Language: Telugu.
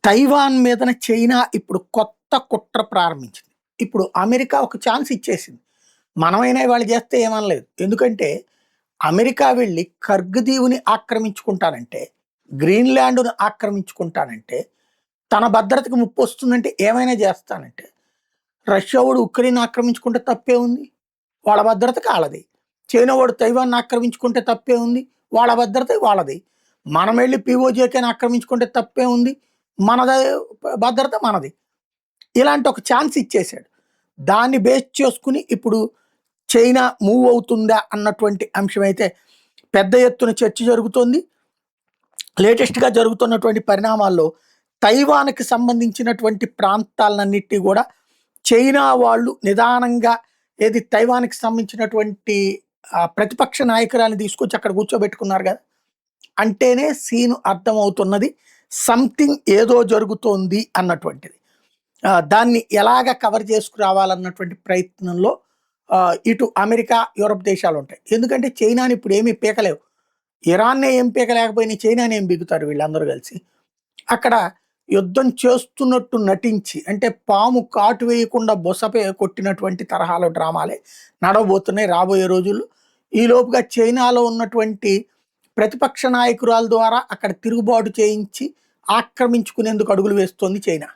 తైవాన్ మీదన చైనా ఇప్పుడు కొత్త కుట్ర ప్రారంభించింది. ఇప్పుడు అమెరికా ఒక ఛాన్స్ ఇచ్చేసింది. మనమైనా ఇవాళ చేస్తే ఏమనలేదు. ఎందుకంటే అమెరికా వెళ్లి కర్గ్ దీవుని ఆక్రమించుకుంటానంటే, గ్రీన్‌లాండ్‌ను ఆక్రమించుకుంటానంటే, తన భద్రతకు ముప్పొస్తుందంటే ఏమైనా చేస్తానంటే, రష్యా వాడు ఉక్రెయిన్ ఆక్రమించుకుంటే తప్పే ఉంది. వాళ్ళ భద్రతకి ఆళ్ళది. చైనా వాడు తైవాన్‌ని ఆక్రమించుకుంటే తప్పే ఉంది. వాళ్ళ భద్రత వాళ్ళది. మనమెళ్లి పీఓజేకేని ఆక్రమించుకుంటే తప్పే ఉంది. మనది భద్రత మనది. ఇలాంటి ఒక ఛాన్స్ ఇచ్చేసాడు. దాన్ని బేస్ చేసుకొని ఇప్పుడు చైనా మూవ్ అవుతుందా అన్నటువంటి అంశమైతే పెద్ద ఎత్తున చర్చ జరుగుతోంది. లేటెస్ట్‌గా జరుగుతున్నటువంటి పరిణామాల్లో తైవాన్‌కి సంబంధించినటువంటి ప్రాంతాలన్నిటిని గూడా చైనా వాళ్ళు నిదానంగా ఏది తైవాన్‌కి సంబంధించినటువంటి ప్రతిపక్ష నాయకురాలిని తీసుకొచ్చి అక్కడ కూర్చోబెట్టుకున్నారు గదా! అంటేనే సీను అర్థమవుతున్నది. సంథింగ్ ఏదో జరుగుతోంది అన్నటువంటిది. దాన్ని ఎలాగ కవర్ చేసుకురావాలన్నటువంటి ప్రయత్నంలో ఇటు అమెరికా, యూరప్ దేశాలుంటాయి. ఎందుకంటే చైనాని ఇప్పుడు ఏమి పీకలేవు. ఇరాన్నే ఏం పీకలేకపోయినా చైనాని ఏం బిగుతారు వీళ్ళందరూ కలిసి. అక్కడ యుద్ధం చేస్తున్నట్టు నటించి అంటే పాము కాటు వేయకుండా బొసపే కొట్టినటువంటి తరహాలో డ్రామాలే నడవబోతున్నాయి రాబోయే రోజుల్లో. ఈలోపుగా చైనాలో ఉన్నటువంటి ప్రతిపక్ష నాయకురాల ద్వారా అక్కడ తిరుగుబాటు చేయించి ఆక్రమించుకునేందుకు అడుగులు వేస్తోంది చైనా.